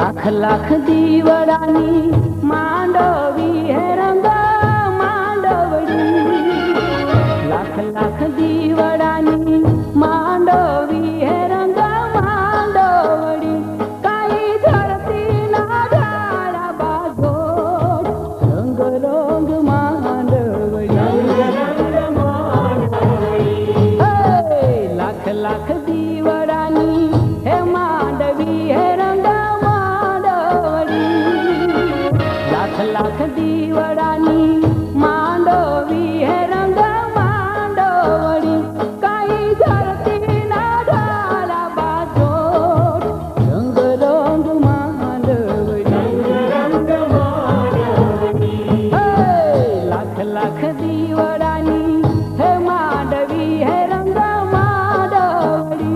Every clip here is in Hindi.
लाख लाख दीवडानी मांडवी हे रंग मांडवडी लाख लाख दीवडानी मांडवी हे रंग मांडवडी काही धरती ना झाडा बाजोड रंग रंग मांडवडी लाख लाख दीवडानी हे मांडवी हे रंग मांडवडी लाख लाख दीवडानी मांडवी हे रंग मांडवडी काही धरती ना झाडा बाजोड रंग रंग मांडवडी लाख लाख दीवडानी हे मांडवी हे रंग मांडवडी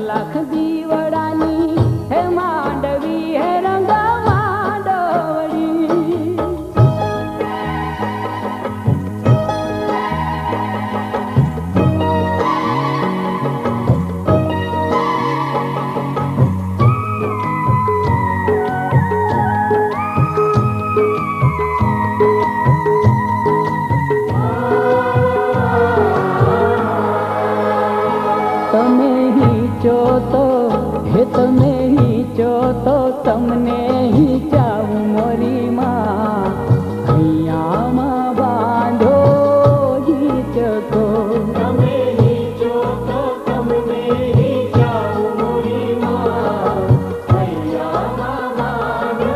लाख दीवडानी हे मांडवी हे रंग मांडवडी તમે ही ચોતો હે તમે ही ચોતો તમને ही ચાવું મોરી માં હૈયામાં બાંધો ही ચકો તમે ही ચોતો તમને ही ચાવું મોરી માં હૈયામાં બાંધો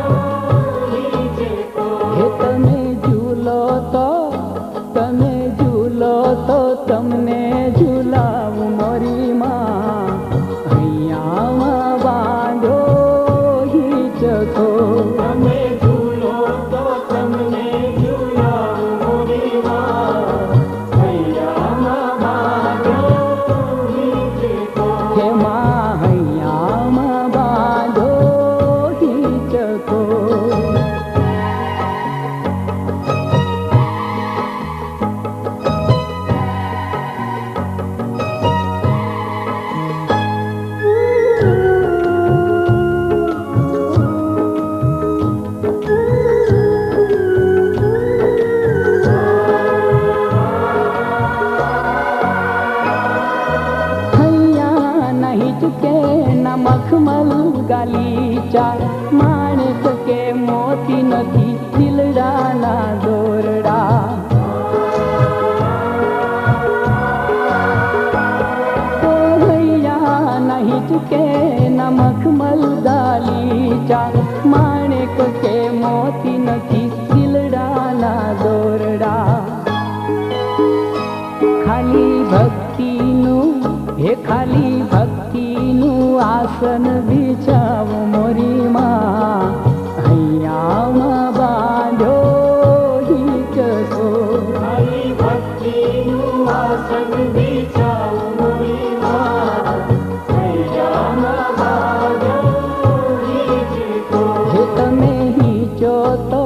ही ચકો હે તમે ઝૂલો તો તમને ઝૂલાવું મોરી માં હૈયામાં બાંધો ही ચકો તમે ઝૂલો તો તમને ઝૂલાવું મોરી માં હૈયામાં બાંધો ही ચકો હે માં હૈયામાં બાંધો ही ચકો के मखमल गालीचा माणिक के मोती नथी दिलडाना दोरડા तो भैया नहीं चुके न मखमल गालीचा माणिक के मोती नथी दिलडाना दोरડા खाली भक्तिનું हे खाली भक्तिનું આસન બિછાવું મોરી માં હૈયામાં બાંધો ही ચકો ખાલી ભક્તિનું આસન બિછાવું મોરી માં હૈયામાં બાંધો ही ચકો હે તમે ही ચોતો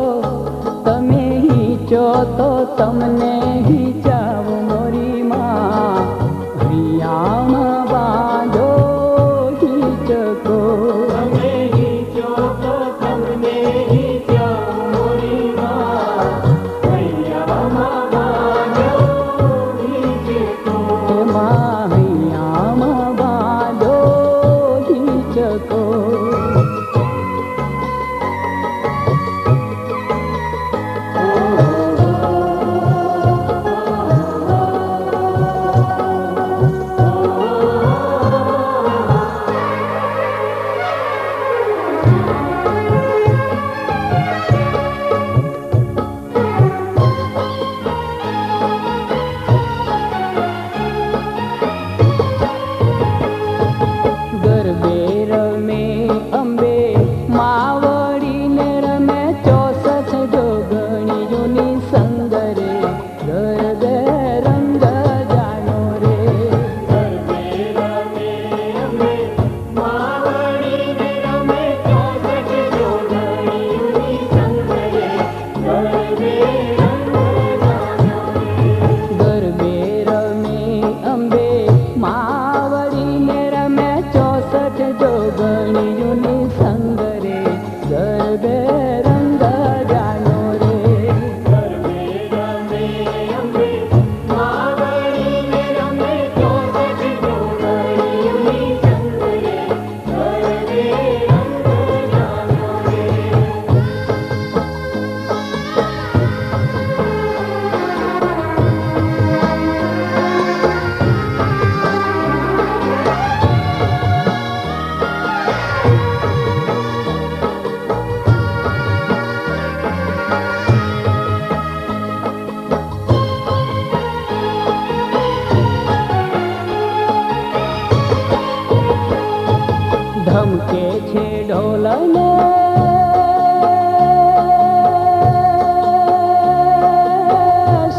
ने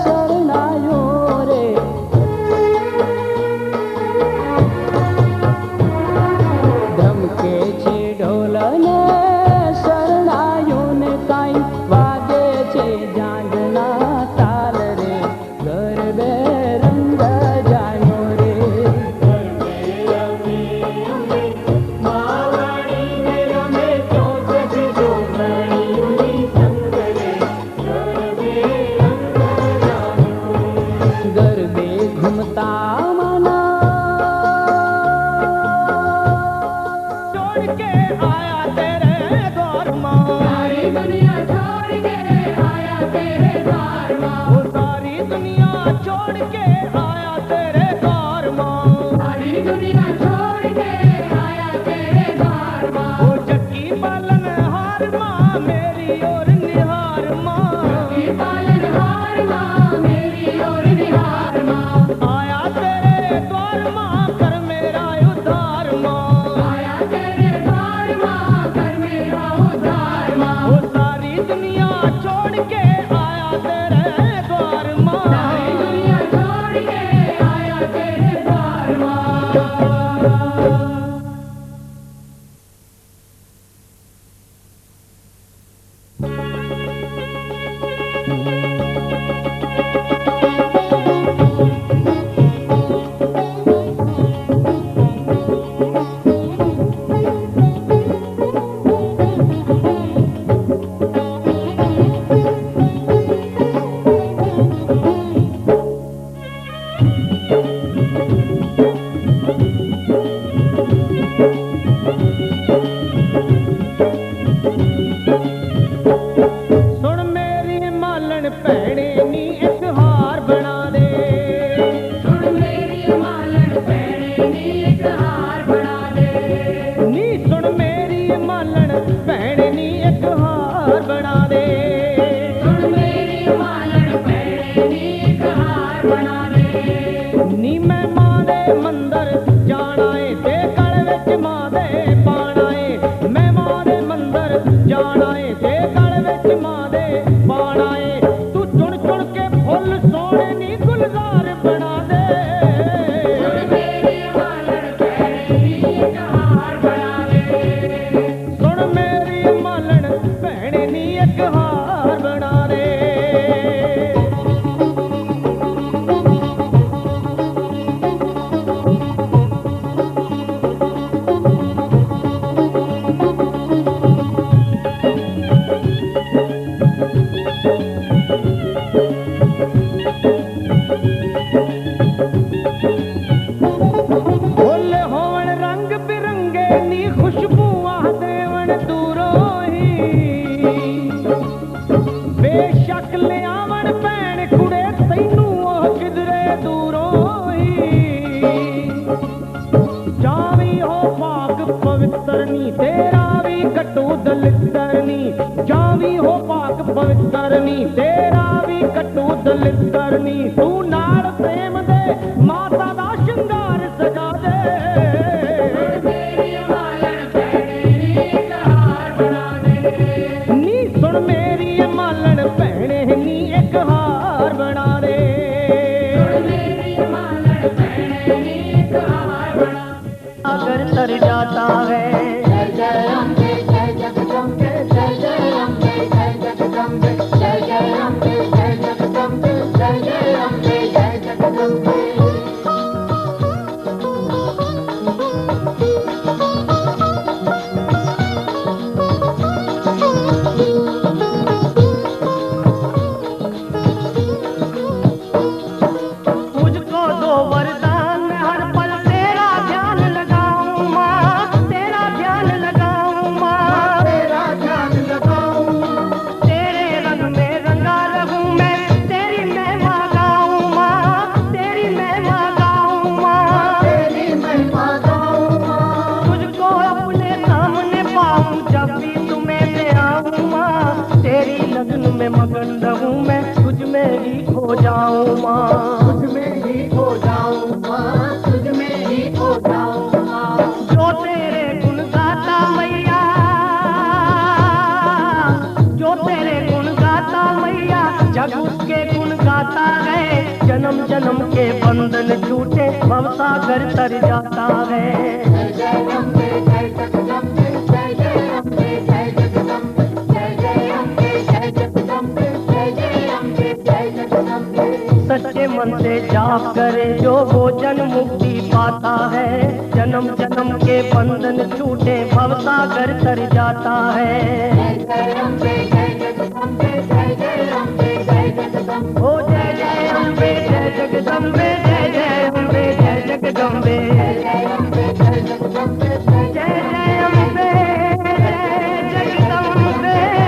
शरणायो रे ધમકે છે ઢોલ ને શરણાયો ને કાંઈ વાગે છે ઝાંઝના તાલ રે ગરબે રંગ જાયો રે ગરબે ઘૂમતા छोड़ के आया तेरे द्वार माँ सारी दुनिया छोड़ के आया तेरे द्वार माँ वो सारी दुनिया छोड़ के आया तेरे द्वार माँ सारी दुनिया छोड़ के आया तेरे द्वार माँ वो चक्की पालन हार माँ मेरी और निहार माँ की पालन हार माँ मेरी और निहार माँ आया तेरे द्वार माँ कर मेरा उद्धार माँ आया तेरे द्वार माँ कर मेरा उद्धार माँ वो सारी दुनिया छोड़ के आया तेरे द्वार माँ सारी दुनिया छोड़ के आया तेरे द्वार माँ सुन मेरी मालन भैणे नी एक हार बना दे सुन मेरी मालन भैणे नी एक हार बना दे नी सुन मेरी मालन भैणे नी एक हार बना दे सुन मेरी मालन भैणे नी एक हार बना दे नी मैं मां दे मंदर जाना है ते कल विच मां दे पाना है मैं मां दे मंदर जाना है ते कल विच मां दे पाना है तू चुन चुन के फुੱਲ सोने नी गुलजार बना दे सुन मेरी मालन भैणे नी एक हार बना दे सुन मेरी मालन भैणे नी एक हार बना दे फुੱਲ होवन रंग बिरंगे नी खुशबूआं देवन दूरों ही बेशक ले आवन भैण कुड़े तैनू ओह किधरे दूरों ही जावी हो पाक पवित्र नी तेरा भी कटू दलितर नी जावी हो पाक पवित्र नी तेरा भी कटू दलितर नी तू नाल प्रेम दे माता दा श्रृंगार सजा दे मेरी मालन भैणे नी एक हार बना दे नी सुन मेरी मालन भैणे नी एक हार बना दे सुन मेरी मालन भैणे नी एक हार बना अगर तर जाता है जय जय अम्बे जय जगदम्बे जय जय अम्बे जय जगदम्बे जय जय अम्बे जय जगदम्बे जय जय अम्बे जय जगदम्बे मुझको दो वरदान मैं हर पल तेरा ध्यान लगाऊं माँ तेरा ध्यान लगाऊं माँ तेरा ध्यान लगाऊं तेरे रंग में रंगा रहूं मैं तेरी महिमा गाऊं माँ तेरी महिमा गाऊं माँ तेरी महिमा गाऊं माँ तुझको अपने सामने पाऊं जब भी तुम्हें मैं आऊं माँ तेरी लगन में मगन रहूं मैं तुझ में ही खो जाऊं माँ तुझ में ही खो जाऊं माँ तुझ में ही खो जाऊं माँ जो तेरे गुण गाता मैया जन्म जन्म के बंधन छूटे भवसागर तर जाता है। जय जय अम्बे जय जगदम्बे जय जय अम्बे जय जगदम्बे जय जय अम्बे जय जगदम्बे जय जय अम्बे जय जगदम्बे। सच्चे मन से जाप करे जो वो जन्म मुक्ति पाता है। जन्म जन्म के बंधन छूटे भवसागर तर जाता है। जय जय अम्बे जय जगदम्बे जय जय अम्बे जय जगदम्बे। ओ जय जय अम्बे जय जगदम्बे जय जय अम्बे जय जगदम्बे जय जय अम्बे जय जगदम्बे जय जय जय अम्बे जय जगदम्बे जय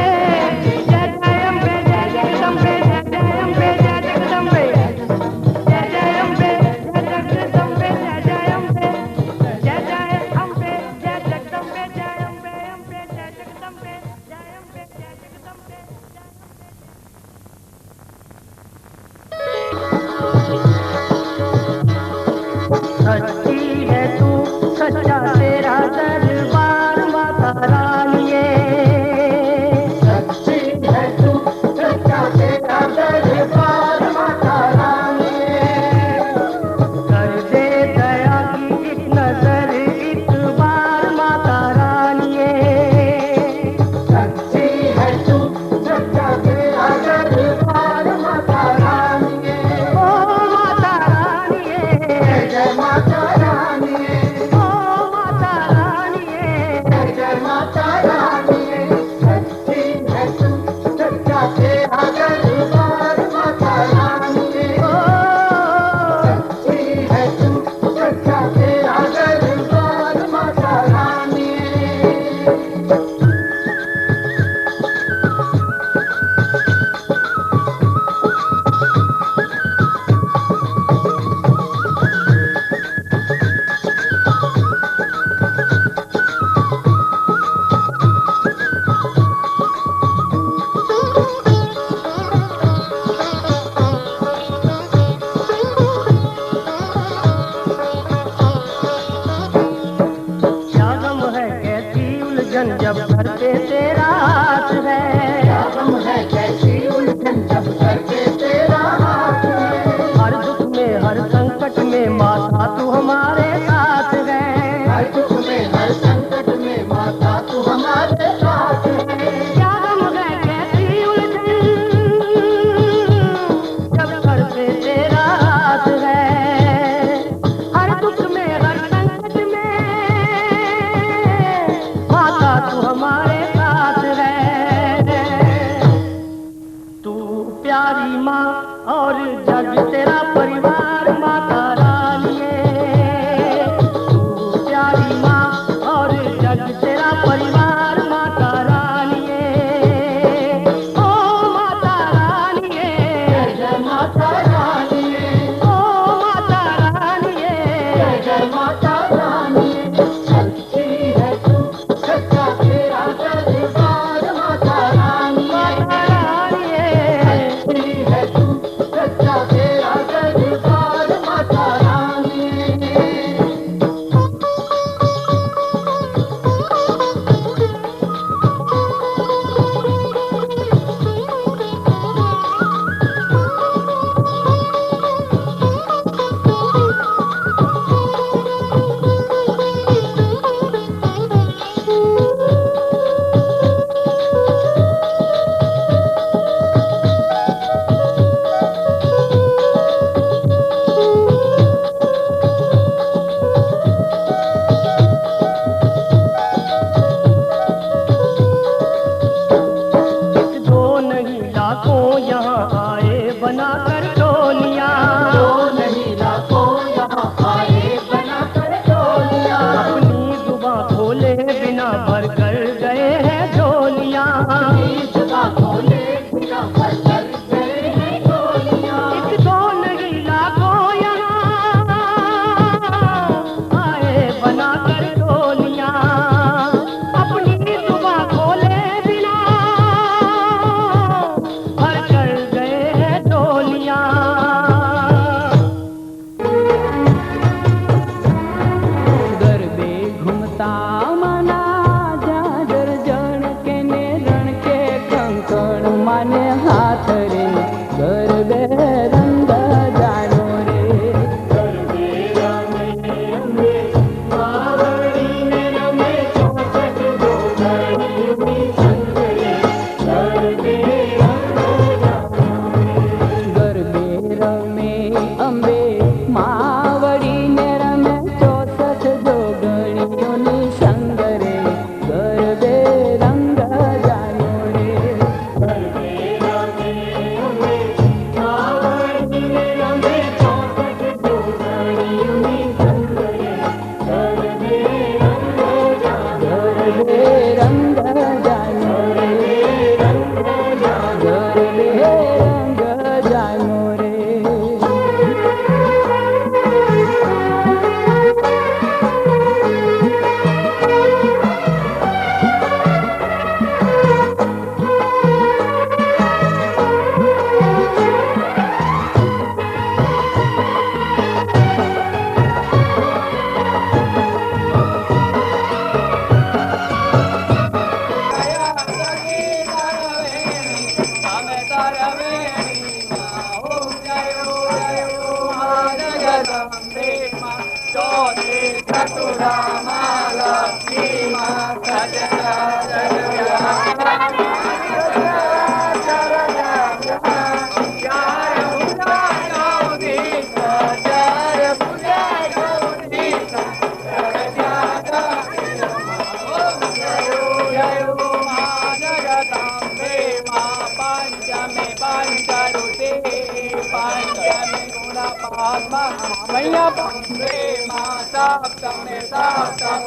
जय अम्बे जय जगदम्बे जय जय अम्बे जय जगदम्बे जय जय अम्बे जय जगदम्बे जय जय अम्बे जय जय अम्बे जय जगदम्बे जय अम्बे अम्बे जय जगदम्बे जय अम्बे जय जगदम्बे। सच्ची है तू सच्चा तेरा दरबार माता रानिए। सच्ची है तू सच्चा तेरा दरबार माता रानी। कर दे दया की एक नजर इस बार माता रानिए। सच्ची है तू सच्चा तेरा दरबार माता रानी। ओ माता रानिए जय जय माता रानी। ओ माता रानिए जय जय माता रानी। सच्ची है तू सच्चा तेरा दरबार माता रानी। ओ सच्ची है तू सच्चा तेरा दरबार माता रानी। क्या गम है कैसी उलझन जब घर पे तेरा हाथ है। गम है कैसी उलझन जब करके तेरा हाथ है। हर दुख में हर संकट में माता तू हमारे साथ है। हर दुख में हर संकट में माता तू हमारे साथ है। क्या गम है कैसी उलझन जब घर पे तेरा हाथ है। हर दुख में हर संकट में माता तू हमारे साथ है। तू प्यारी माँ और जग तेरा परिवार माता रानिए। तू प्यारी माँ और जग तेरा परिवार माता रानिए। ओ माता रानिए जय जय माता रानी। ओ माता रानिए जय जय माता रानी। सच्ची है तू सच्चा तेरा दरबार माता रानी। माता रानिए सच्ची है तू सच्चा तेरा दरबार माता મૈયા પંદે માતા તમને સાતા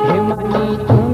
हिमनी